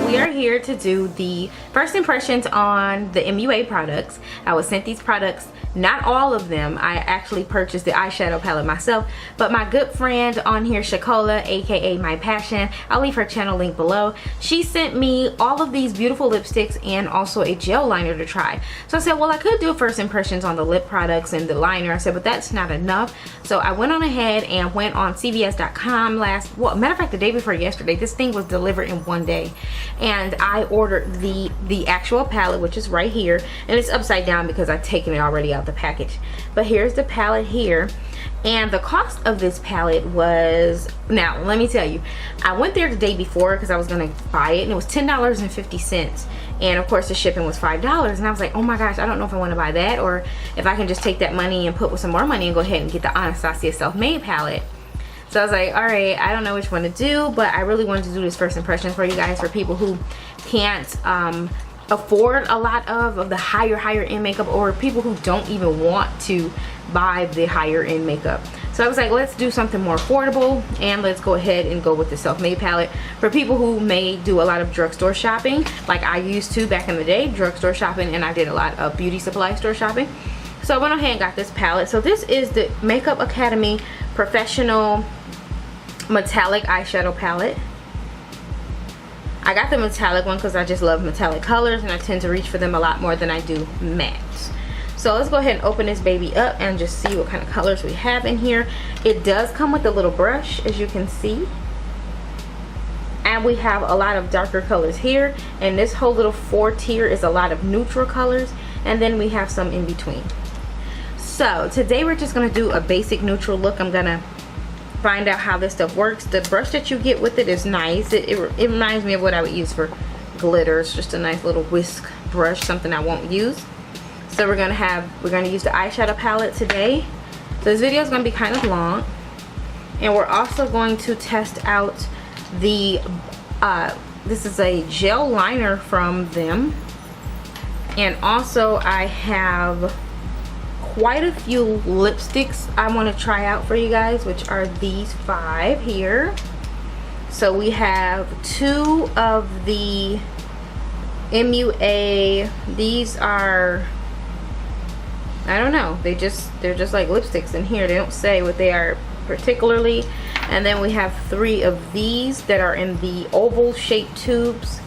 we are here to do the first impressions on the MUA products. I was sent these products, not all of them. I actually purchased the eyeshadow palette myself, but my good friend on here, Shakola, aka MyPassion, I'll leave her channel link below. She sent me all of these beautiful lipsticks and also a gel liner to try. So I said, well, I could do first impressions on the lip products and the liner. I said, but that's not enough. So I went on ahead and went on CVS.com matter of fact, the day before yesterday. This thing was delivered in one day, and I ordered the actual palette, which is right here, and it's upside down because I've taken it already out the package. But here's the palette here, and the cost of this palette was, now let me tell you, I went there the day before because I was gonna buy it, and it was $10.50, and of course the shipping was $5, and I was like, oh my gosh, I don't know if I want to buy that or if I can just take that money and put with some more money and go ahead and get the Anastasia Self-Made palette. So I was like, all right, I don't know which one to do, but I really wanted to do this first impression for you guys, for people who can't afford a lot of the higher end makeup, or people who don't even want to buy the higher end makeup. So I was like, let's do something more affordable, and let's go ahead and go with the Self-Made palette for people who may do a lot of drugstore shopping, like I used to back in the day, drugstore shopping, and I did a lot of beauty supply store shopping. So I went ahead and got this palette. So this is the Makeup Academy Professional Metallic Eyeshadow Palette. I got the metallic one because I just love metallic colors, and I tend to reach for them a lot more than I do mattes. So let's go ahead and open this baby up and just see what kind of colors we have in here. It does come with a little brush, as you can see, and we have a lot of darker colors here, and this whole little 4-tier is a lot of neutral colors, and then we have some in between. So today we're just going to do a basic neutral look. I'm gonna find out how this stuff works. The brush that you get with it is nice. It reminds me of what I would use for glitter. It's just a nice little whisk brush, something I won't use. So we're gonna use the eyeshadow palette today. So this video is gonna be kind of long, and we're also going to test out the this is a gel liner from them, and also I have quite a few lipsticks I want to try out for you guys, which are these 5 here. So we have 2 of the MUA. These are, I don't know, they're just like lipsticks in here. They don't say what they are particularly. And then we have 3 of these that are in the oval shaped tubes,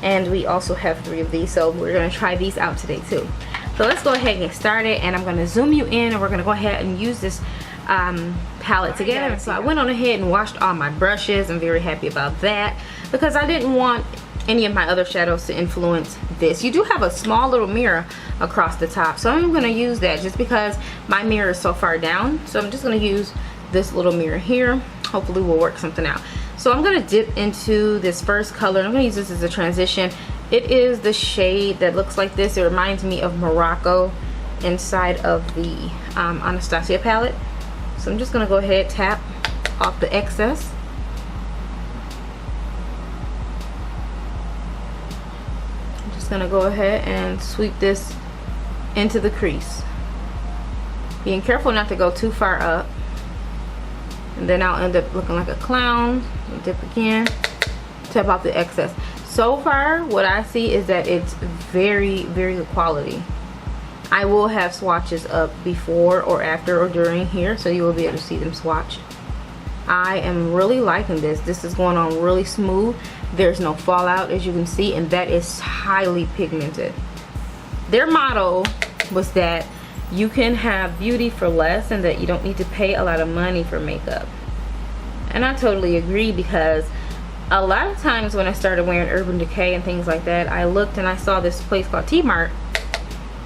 and we also have 3 of these. So we're going to try these out today too. So let's go ahead and get started, and I'm going to zoom you in, and we're going to go ahead and use this palette together. So I went on ahead and washed all my brushes. I'm very happy about that because I didn't want any of my other shadows to influence this. You do have a small little mirror across the top, so I'm going to use that just because my mirror is so far down. So I'm just going to use this little mirror here. Hopefully we'll work something out. So I'm going to dip into this first color. I'm going to use this as a transition. It is the shade that looks like this. It reminds me of Morocco inside of the Anastasia palette. So I'm just going to go ahead, tap off the excess. I'm just going to go ahead and sweep this into the crease. Being careful not to go too far up, and then I'll end up looking like a clown. Dip again, tap off the excess. So far what I see is that it's very good quality. I will have swatches up before or after or during here, so you will be able to see them swatch. I am really liking this. This is going on really smooth. There's no fallout, as you can see, and that is highly pigmented. Their motto was that you can have beauty for less, and that you don't need to pay a lot of money for makeup. And I totally agree, because a lot of times when I started wearing Urban Decay and things like that, I looked and I saw this place called T-Mart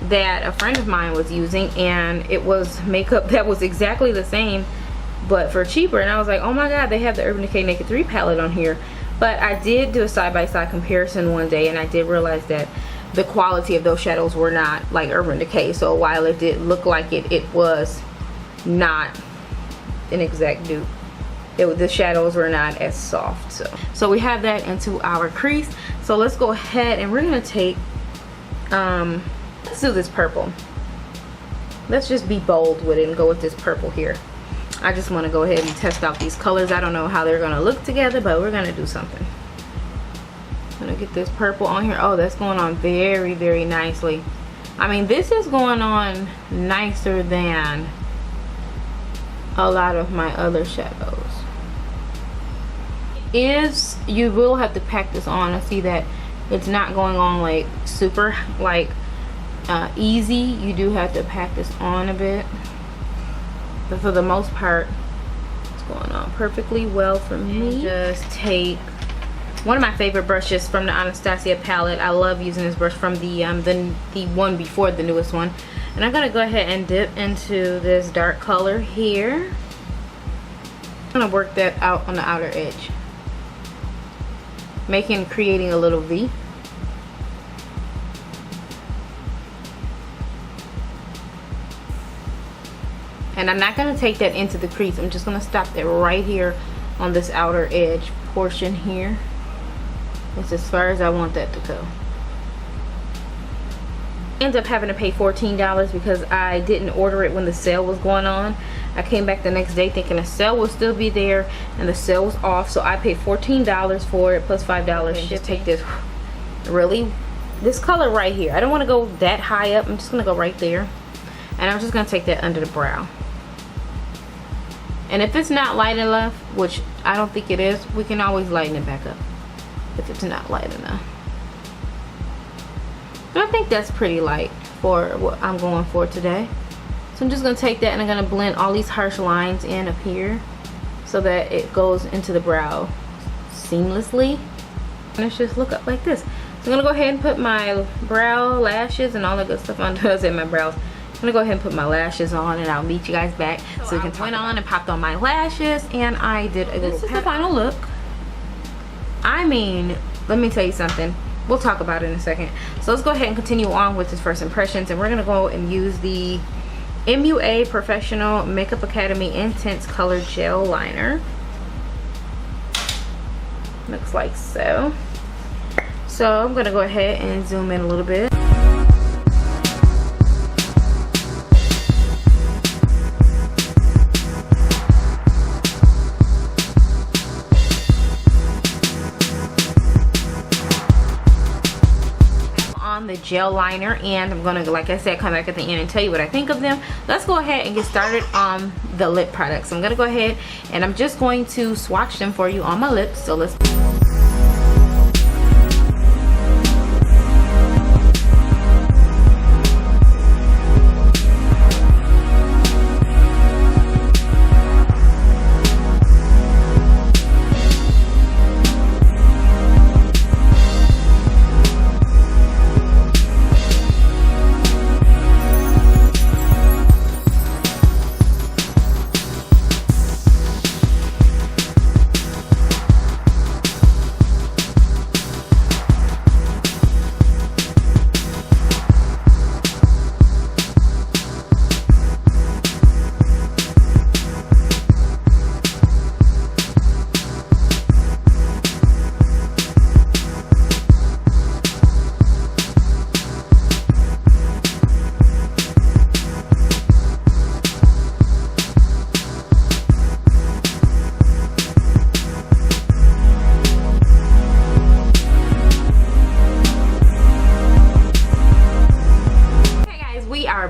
that a friend of mine was using, and it was makeup that was exactly the same but for cheaper, and I was like, oh my god, they have the Urban Decay Naked 3 palette on here. But I did do a side-by-side comparison one day, and I did realize that the quality of those shadows were not like Urban Decay. So while it did look like it was not an exact dupe. The shadows were not as soft. So we have that into our crease. So let's go ahead and we're gonna take let's do this purple. Let's just be bold with it and go with this purple here. I just want to go ahead and test out these colors. I don't know how they're gonna look together, but we're gonna do something. gonna get this purple on here. Oh, that's going on very, very nicely. I mean, this is going on nicer than a lot of my other shadows. You will have to pack this on. I see that it's not going on like super like easy. You do have to pack this on a bit, but for the most part it's going on perfectly well for me. Just take one of my favorite brushes from the Anastasia palette. I love using this brush from the one before the newest one, and I'm gonna go ahead and dip into this dark color here. I'm gonna work that out on the outer edge, creating a little V. And I'm not going to take that into the crease. I'm just going to stop that right here on this outer edge portion here. That's as far as I want that to go. End up having to pay $14 because I didn't order it when the sale was going on. I came back the next day thinking the sale will still be there, and the sale was off, so I paid $14 for it plus $5 shipping. Just take this this color right here. I don't want to go that high up. I'm just going to go right there, and I'm just going to take that under the brow. And if it's not light enough, which I don't think it is, we can always lighten it back up if it's not light enough. But I think that's pretty light for what I'm going for today. So I'm just going to take that and I'm going to blend all these harsh lines in up here so that it goes into the brow seamlessly. And it's just look up like this. So I'm going to go ahead and put my brow lashes and all the good stuff on. I said my brows. I'm going to go ahead and put my lashes on, and I'll meet you guys back so we can talk. I went on and popped on my lashes, and I did a little. This is the final look. I mean, let me tell you something. We'll talk about it in a second. So let's go ahead and continue on with this first impressions, and we're going to go and use the MUA Professional Makeup Academy Intense Color Gel Liner. Looks like so. So I'm going to go ahead and zoom in a little bit. The gel liner, and I'm gonna, like I said, come back at the end and tell you what I think of them. Let's go ahead and get started on the lip products. I'm gonna go ahead and I'm just going to swatch them for you on my lips. So let's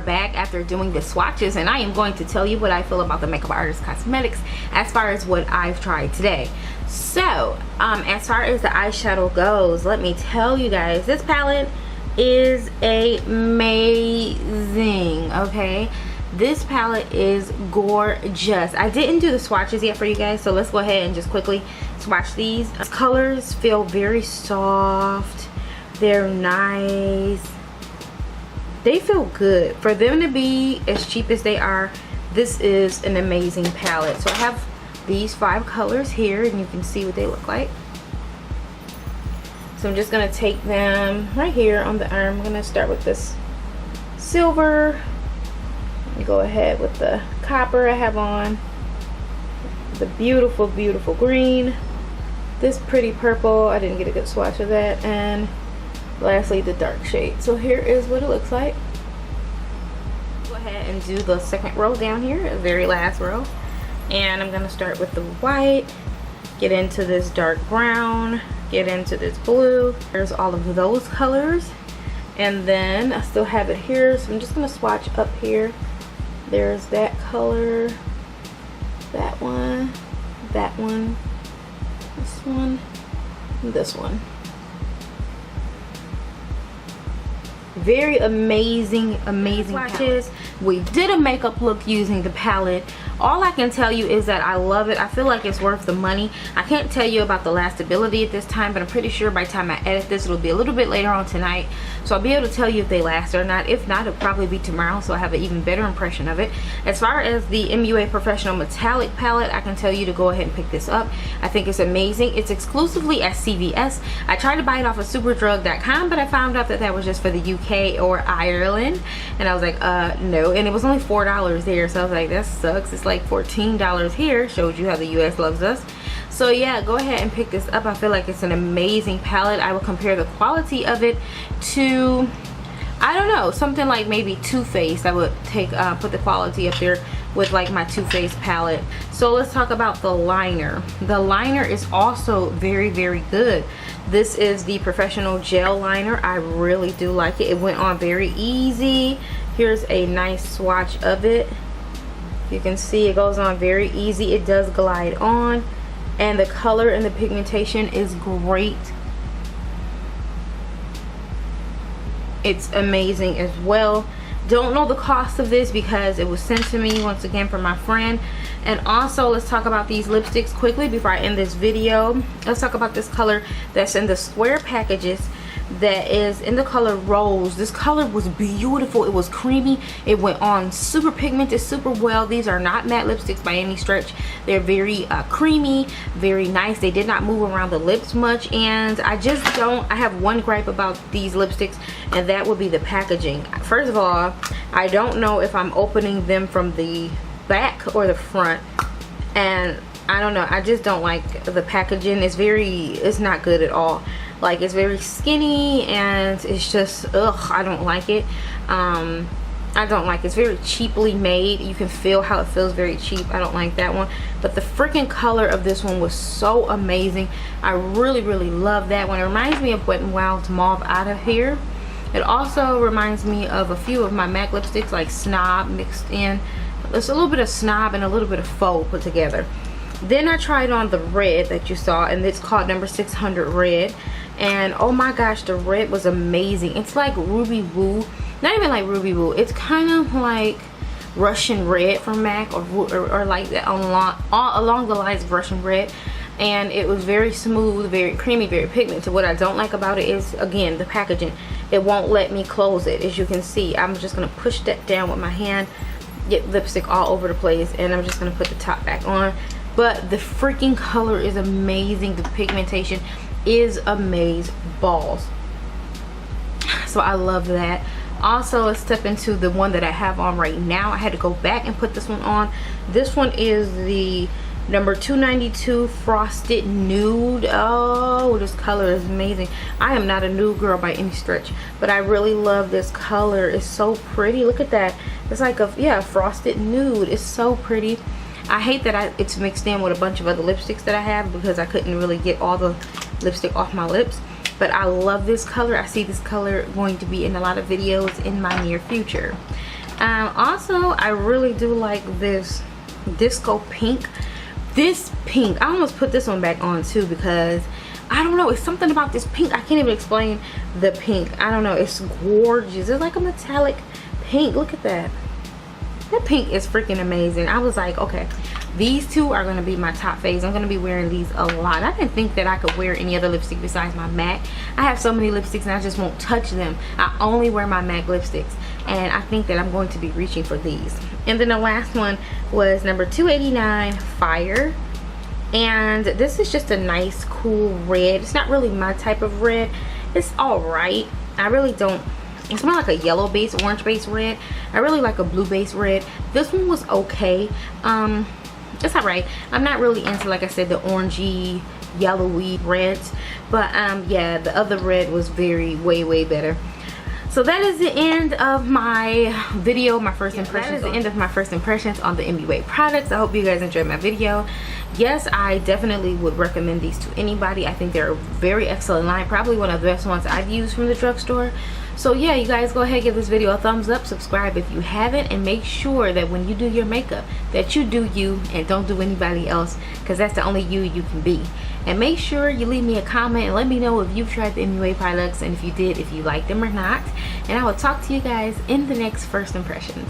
back after doing the swatches, and I am going to tell you what I feel about the Makeup Artist Cosmetics as far as what I've tried today. So as far as the eyeshadow goes, let me tell you guys, this palette is amazing. Okay, this palette is gorgeous. I didn't do the swatches yet for you guys, so let's go ahead and just quickly swatch these. Colors feel very soft, they're nice, they feel good. For them to be as cheap as they are, this is an amazing palette. So I have these 5 colors here, and you can see what they look like. So I'm just going to take them right here on the arm. I'm going to start with this silver and go ahead with the copper I have on, the beautiful, beautiful green, this pretty purple, I didn't get a good swatch of that, and lastly the dark shade. So here is what it looks like. Go ahead and do the second row down here, the very last row, and I'm going to start with the white. get into this dark brown, get into this blue. There's all of those colors. And then I still have it here, so I'm just gonna swatch up here. There's that color, that one, this one, and this one. Very amazing swatches. We did a makeup look using the palette. All I can tell you is that I love it. I feel like it's worth the money. I can't tell you about the lastability at this time, but I'm pretty sure by the time I edit this, it'll be a little bit later on tonight, so I'll be able to tell you if they last or not. If not, it'll probably be tomorrow, so I have an even better impression of it. As far as the MUA Professional Metallic Palette, I can tell you to go ahead and pick this up. I think it's amazing. It's exclusively at CVS. I tried to buy it off of superdrug.com, but I found out that that was just for the UK or Ireland, and I was like, no. And it was only $4 there, so I was like, that sucks. It's like $14 here. Shows you how the US loves us. So yeah, go ahead and pick this up. I feel like it's an amazing palette. I will compare the quality of it to, I don't know, something like maybe Too Faced. I would take put the quality up there with like my Too Faced palette. So let's talk about the liner. The liner is also very, very good. This is the Professional Gel Liner. I really do like it. It went on very easy. Here's a nice swatch of it. You can see it goes on very easy. It does glide on, and the color and the pigmentation is great. It's amazing as well. Don't know the cost of this because it was sent to me once again from my friend. And also, let's talk about these lipsticks quickly before I end this video. Let's talk about this color that's in the square packages, that is in the color Rose. This color was beautiful. It was creamy. It went on super pigmented, super well. These are not matte lipsticks by any stretch. They're very creamy, very nice. They did not move around the lips much, and I have one gripe about these lipsticks, and that would be the packaging. First of all, I don't know if I'm opening them from the back or the front, and I don't know, I just don't like the packaging. It's not good at all. Like, it's very skinny, and it's just, ugh, I don't like it. I don't like it. It's very cheaply made. You can feel how it feels very cheap. I don't like that one. But the freaking color of this one was so amazing. I really, really love that one. It reminds me of Wet n Wild's Mauve Out of Here. It also reminds me of a few of my MAC lipsticks, like Snob mixed in. It's a little bit of Snob and a little bit of Faux put together. Then I tried on the red that you saw, and it's called number 600 Red. And oh my gosh, the red was amazing. It's like Ruby Woo. Not even like Ruby Woo. It's kind of like Russian Red from MAC, or like that along the lines of Russian Red. And it was very smooth, very creamy, very pigmented. What I don't like about it is, again, the packaging. It won't let me close it. As you can see, I'm just going to push that down with my hand, get lipstick all over the place, and I'm just going to put the top back on. But the freaking color is amazing. The pigmentation is amaze balls. So I love that. Also, let's step into the one that I have on right now. I had to go back and put this one on. This one is the number 292 Frosted Nude. Oh, this color is amazing. I am not a nude girl by any stretch, but I really love this color. It's so pretty. Look at that. It's like a, yeah, frosted nude. It's so pretty. I hate that it's mixed in with a bunch of other lipsticks that I have, because I couldn't really get all the lipstick off my lips. But I love this color. I see this color going to be in a lot of videos in my near future. Also, I really do like this disco pink. This pink, I almost put this one back on too, because I don't know, it's something about this pink. I can't even explain the pink. I don't know, it's gorgeous. It's like a metallic pink. Look at that. That pink is freaking amazing. I was like, okay, these two are going to be my top faves. I'm going to be wearing these a lot. I didn't think that I could wear any other lipstick besides my MAC. I have so many lipsticks and I just won't touch them. I only wear my MAC lipsticks, and I think that I'm going to be reaching for these. And then the last one was number 289 Fire, and this is just a nice cool red. It's not really my type of red. It's all right. I really don't. It's more like a yellow base, orange base red. I really like a blue base red. This one was okay. It's alright. I'm not really into, like I said, the orangey, yellowy reds. But yeah, the other red was way better. So that is the end of my video, my first impressions. That is the end of my first impressions on the MUA products. I hope you guys enjoyed my video. Yes, I definitely would recommend these to anybody. I think they're a very excellent line, probably one of the best ones I've used from the drugstore. So yeah, you guys go ahead, give this video a thumbs up, subscribe if you haven't, and make sure that when you do your makeup that you do you and don't do anybody else, because that's the only you can be. And make sure you leave me a comment and let me know if you've tried the MUA products, and if you did, if you like them or not. And I will talk to you guys in the next first impressions.